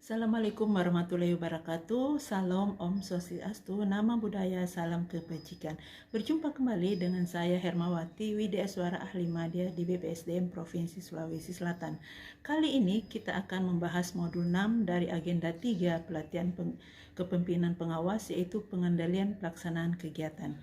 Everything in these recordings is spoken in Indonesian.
Assalamualaikum warahmatullahi wabarakatuh. Salam Om Swastiastu, Nama Budaya, Salam Kebajikan. Berjumpa kembali dengan saya Hermawati, Widya Suara Ahli Madya di BPSDM Provinsi Sulawesi Selatan. Kali ini kita akan membahas modul 6 dari agenda 3 pelatihan kepemimpinan pengawas, yaitu pengendalian pelaksanaan kegiatan.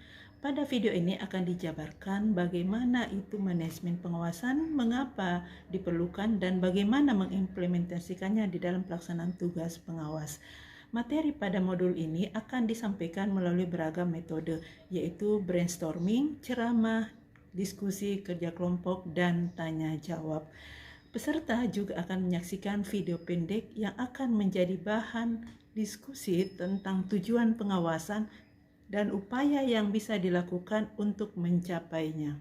Pada video ini akan dijabarkan bagaimana itu manajemen pengawasan, mengapa diperlukan, dan bagaimana mengimplementasikannya di dalam pelaksanaan tugas pengawas. Materi pada modul ini akan disampaikan melalui beragam metode, yaitu brainstorming, ceramah, diskusi, kerja kelompok, dan tanya jawab. Peserta juga akan menyaksikan video pendek yang akan menjadi bahan diskusi tentang tujuan pengawasan dan upaya yang bisa dilakukan untuk mencapainya.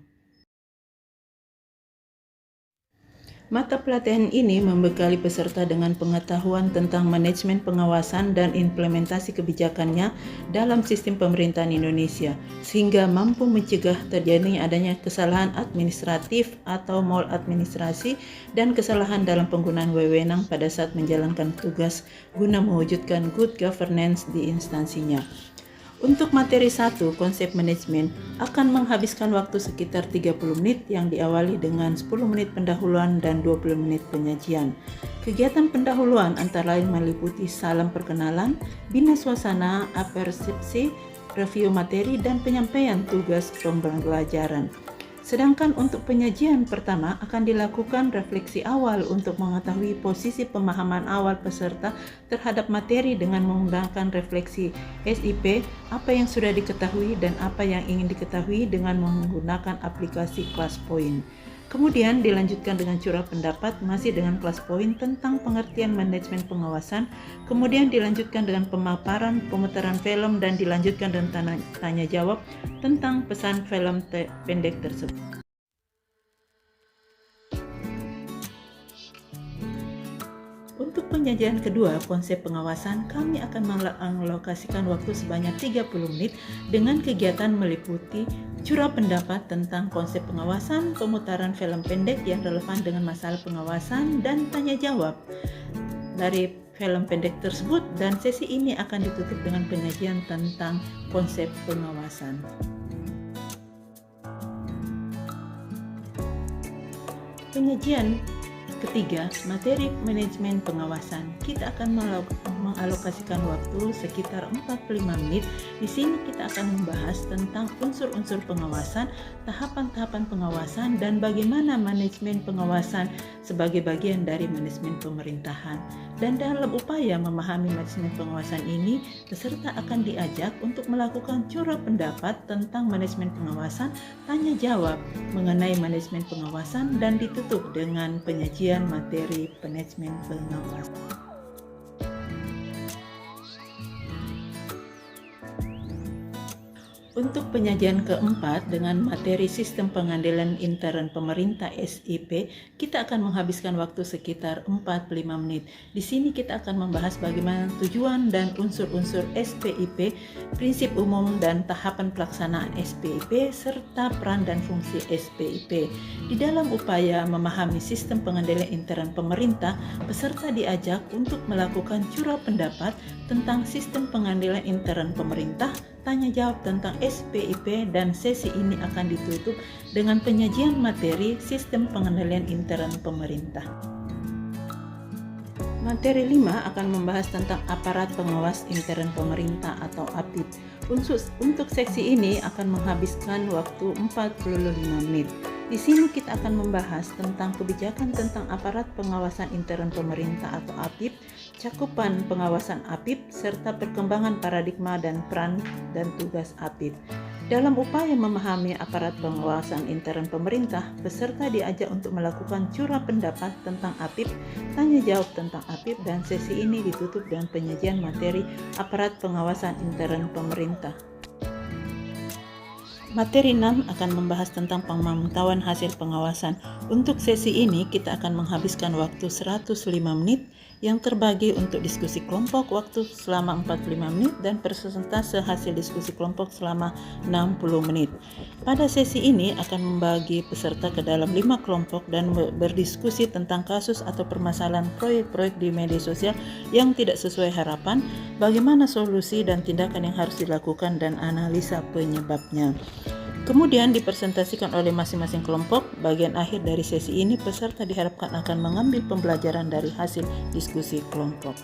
Mata pelatihan ini membekali peserta dengan pengetahuan tentang manajemen pengawasan dan implementasi kebijakannya dalam sistem pemerintahan Indonesia, sehingga mampu mencegah terjadinya adanya kesalahan administratif atau maladministrasi dan kesalahan dalam penggunaan wewenang pada saat menjalankan tugas guna mewujudkan good governance di instansinya. Untuk materi 1, konsep manajemen, akan menghabiskan waktu sekitar 30 menit yang diawali dengan 10 menit pendahuluan dan 20 menit penyajian. Kegiatan pendahuluan antara lain meliputi salam perkenalan, bina suasana, apersepsi, review materi, dan penyampaian tugas pembelajaran. Sedangkan untuk penyajian pertama akan dilakukan refleksi awal untuk mengetahui posisi pemahaman awal peserta terhadap materi dengan menggunakan refleksi SIP, apa yang sudah diketahui dan apa yang ingin diketahui dengan menggunakan aplikasi Class Point. Kemudian dilanjutkan dengan curah pendapat masih dengan Class Point tentang pengertian manajemen pengawasan, kemudian dilanjutkan dengan pemaparan pemutaran film dan dilanjutkan dengan tanya jawab tentang pesan film pendek tersebut. Untuk penyajian kedua, konsep pengawasan, kami akan mengalokasikan waktu sebanyak 30 menit dengan kegiatan meliputi curah pendapat tentang konsep pengawasan, pemutaran film pendek yang relevan dengan masalah pengawasan, dan tanya jawab dari film pendek tersebut, dan sesi ini akan ditutup dengan penyajian tentang konsep pengawasan. Penyajian ketiga, materi manajemen pengawasan. Kita akan mengalokasikan waktu sekitar 45 menit. Di sini kita akan membahas tentang unsur-unsur pengawasan, tahapan-tahapan pengawasan, dan bagaimana manajemen pengawasan sebagai bagian dari manajemen pemerintahan. Dan dalam upaya memahami manajemen pengawasan ini, peserta akan diajak untuk melakukan curah pendapat tentang manajemen pengawasan, tanya jawab mengenai manajemen pengawasan, dan ditutup dengan penyajian materi manajemen pengawasan. Untuk penyajian keempat dengan materi sistem pengadilan intern pemerintah SIP, kita akan menghabiskan waktu sekitar 45 menit. Di sini kita akan membahas bagaimana tujuan dan unsur-unsur SPIP, prinsip umum dan tahapan pelaksanaan SPIP, serta peran dan fungsi SPIP. Di dalam upaya memahami sistem pengadilan intern pemerintah, peserta diajak untuk melakukan curah pendapat tentang sistem pengadilan intern pemerintah, tanya jawab tentang SPIP, dan sesi ini akan ditutup dengan penyajian materi sistem pengendalian intern pemerintah. Materi 5 akan membahas tentang aparat pengawas intern pemerintah atau APIP. Untuk seksi ini akan menghabiskan waktu 45 menit. Di sini kita akan membahas tentang kebijakan tentang aparat pengawasan intern pemerintah atau APIP, cakupan pengawasan APIP, serta perkembangan paradigma dan peran dan tugas APIP. Dalam upaya memahami aparat pengawasan intern pemerintah, peserta diajak untuk melakukan curah pendapat tentang APIP, tanya jawab tentang APIP, dan sesi ini ditutup dengan penyajian materi aparat pengawasan intern pemerintah. Materi 6 akan membahas tentang pemantauan hasil pengawasan. Untuk sesi ini kita akan menghabiskan waktu 105 menit. yang terbagi untuk diskusi kelompok waktu selama 45 menit dan persentase hasil diskusi kelompok selama 60 menit. Pada sesi ini akan membagi peserta ke dalam 5 kelompok dan berdiskusi tentang kasus atau permasalahan proyek-proyek di media sosial yang tidak sesuai harapan, bagaimana solusi dan tindakan yang harus dilakukan dan analisa penyebabnya. Kemudian dipresentasikan oleh masing-masing kelompok. Bagian akhir dari sesi ini peserta diharapkan akan mengambil pembelajaran dari hasil diskusi kelompok.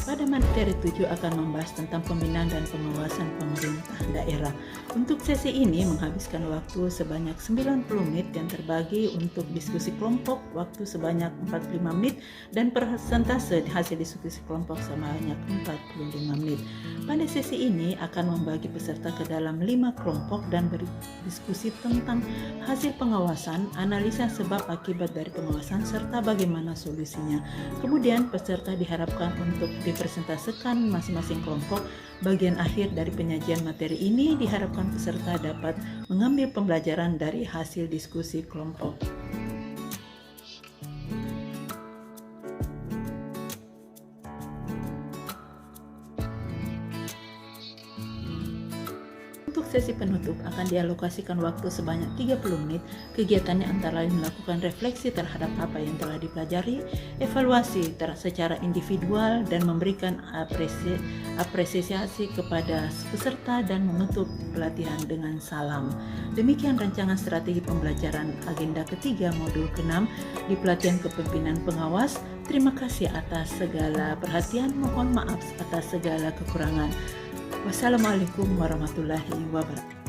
Pada materi 7 akan membahas tentang pembinaan dan pengawasan pemerintah daerah. Untuk sesi ini menghabiskan waktu sebanyak 90 menit yang terbagi untuk diskusi kelompok waktu sebanyak 45 menit dan persentase hasil diskusi kelompok sebanyak 45 menit. Pada sesi ini akan membagi peserta ke dalam 5 kelompok dan berdiskusi tentang hasil pengawasan, analisa sebab akibat dari pengawasan serta bagaimana solusinya. Kemudian peserta diharapkan untuk dipresentasikan masing-masing kelompok. Bagian akhir dari penyajian materi ini diharapkan peserta dapat mengambil pembelajaran dari hasil diskusi kelompok. Untuk sesi penutup akan dialokasikan waktu sebanyak 30 menit. Kegiatannya antara lain melakukan refleksi terhadap apa yang telah dipelajari, evaluasi secara individual, dan memberikan apresiasi kepada peserta dan menutup pelatihan dengan salam. Demikian rancangan strategi pembelajaran agenda ketiga modul ke-6 di pelatihan kepemimpinan pengawas. Terima kasih atas segala perhatian. Mohon maaf atas segala kekurangan. Wassalamualaikum warahmatullahi wabarakatuh.